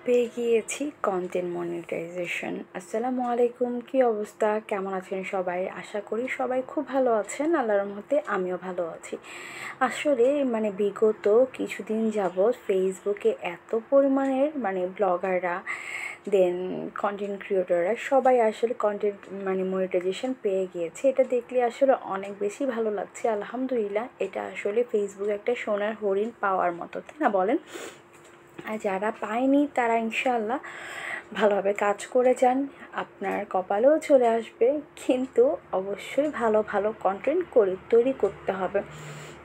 পেয়ে গিয়েছি content monetization. আসসালামু আলাইকুম, কি অবস্থা, কেমন আছেন সবাই? আশা করি সবাই খুব ভালো আছেন। আল্লাহর রহমতে আমিও ভালো আছি। আসলে বিগত কিছুদিন যাবৎ ফেসবুকে এত পরিমাণের ব্লগাররা দেন কন্টেন্ট ক্রিয়েটররা সবাই আসলে কন্টেন্ট মনিটাইজেশন পেয়ে গিয়েছে। এটা দেখলে আসলে অনেক বেশি ভালো লাগছে। আলহামদুলিল্লাহ, এটা আসলে ফেসবুক একটা সোনার হরিণ পাওয়ার মতো, তাই না বলেন? আর যারা পায়নি তারা ইনশাআল্লাহ ভালোভাবে কাজ করে যান, আপনার কপালেও চলে আসবে। কিন্তু অবশ্যই ভালো ভালো কন্টেন্ট তৈরি করতে হবে,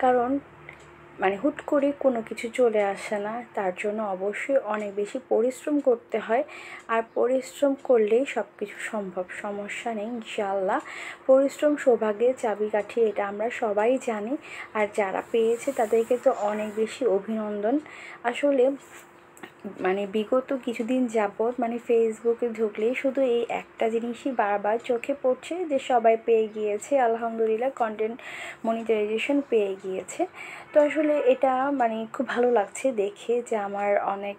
কারণ হুট করে কোনো কিছু চলে আসে না। তার জন্য অবশ্যই অনেক বেশি পরিশ্রম করতে হয়, আর পরিশ্রম করলেই সব কিছু সম্ভব। সমস্যা নেই ইনশাআল্লাহ। পরিশ্রম সৌভাগ্যের চাবিকাঠি, এটা আমরা সবাই জানি। আর যারা পেয়েছে তাদেরকে তো অনেক বেশি অভিনন্দন। আসলে বিগত কিছুদিন যাবৎ ফেসবুকে ঢুকলেই শুধু এই একটা জিনিসই বারবার চোখে পড়ছে, যে সবাই পেয়ে গিয়েছে, আলহামদুলিল্লাহ কন্টেন্ট মনিটাইজেশন পেয়ে গিয়েছে। তো আসলে এটা খুব ভালো লাগছে দেখে যে আমার অনেক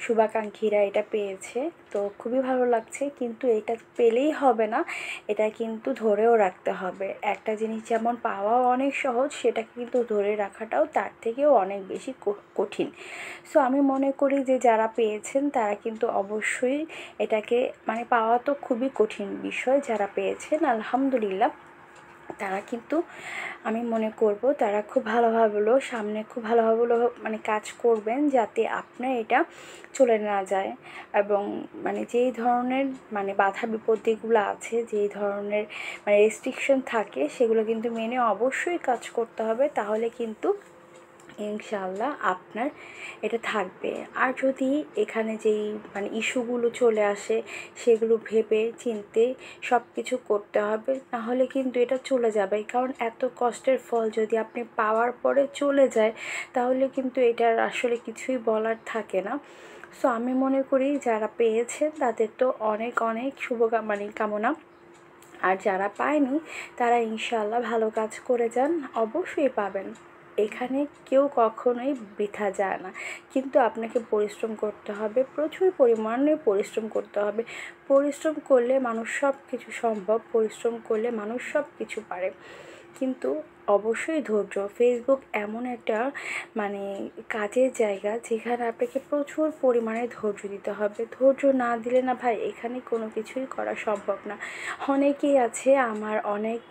শুভাকাঙ্ক্ষীরা এটা পেয়েছে। তো খুবই ভালো লাগছে, কিন্তু এটা পেলেই হবে না, এটা কিন্তু ধরেও রাখতে হবে। একটা জিনিস যেমন পাওয়া অনেক সহজ, সেটা কিন্তু ধরে রাখাটাও তার থেকেও অনেক বেশি কঠিন। সো আমি মনে করি যে যারা পেয়েছেন তারা কিন্তু অবশ্যই এটাকে পাওয়া তো খুবই কঠিন বিষয়, যারা পেয়েছেন আলহামদুলিল্লাহ তারা কিন্তু আমি মনে করব তারা খুব ভালোভাবে সামনে খুব ভালোভাবে কাজ করবেন, যাতে আপনার এটা চলে না যায়। এবং যেই ধরনের বাধা বিপত্তিগুলো আছে, যেই ধরনের রেস্ট্রিকশন থাকে, সেগুলো কিন্তু মেনে অবশ্যই কাজ করতে হবে, তাহলে কিন্তু ইনশাআল্লাহ আপনার এটা থাকবে। আর যদি এখানে যেই ইস্যুগুলো চলে আসে, সেগুলো ভেবে চিন্তে সব কিছু করতে হবে, নাহলে কিন্তু এটা চলে যাবে। কারণ এত কষ্টের ফল যদি আপনি পাওয়ার পরে চলে যায়, তাহলে কিন্তু এটার আসলে কিছুই বলার থাকে না। সো আমি মনে করি যারা পেয়েছেন তাদের তো অনেক অনেক কামনা। আর যারা পায়নি তারা ইনশাআল্লাহ ভালো কাজ করে যান, অবশ্যই পাবেন। এখানে কেউ কখনোই বৃথা যায় না, কিন্তু আপনাকে পরিশ্রম করতে হবে, প্রচুর পরিমাণে পরিশ্রম করতে হবে। পরিশ্রম করলে মানুষ সব কিছু সম্ভব, পরিশ্রম করলে মানুষ সব কিছু পারে, কিন্তু অবশ্যই ধৈর্য। ফেসবুক এমন একটা কাজের জায়গা, যেখানে আপনাকে প্রচুর পরিমাণে ধৈর্য দিতে হবে। ধৈর্য না দিলে না ভাই, এখানে কোনো কিছুই করা সম্ভব না। অনেকেই আছে, আমার অনেক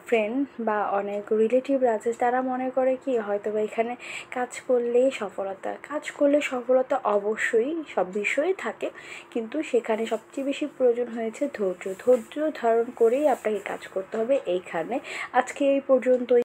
ফ্রেন্ড বা অনেক রিলেটিভরা আছে, তারা মনে করে কি হয়তো বা এখানে কাজ করলেই সফলতা। কাজ করলে সফলতা অবশ্যই সব বিষয়ে থাকে, কিন্তু সেখানে সবচেয়ে বেশি প্রয়োজন হয়েছে ধৈর্য। ধৈর্য ধারণ করেই আপনাকে কাজ করতে হবে। এইখানে আজকে এই পর্যন্তই।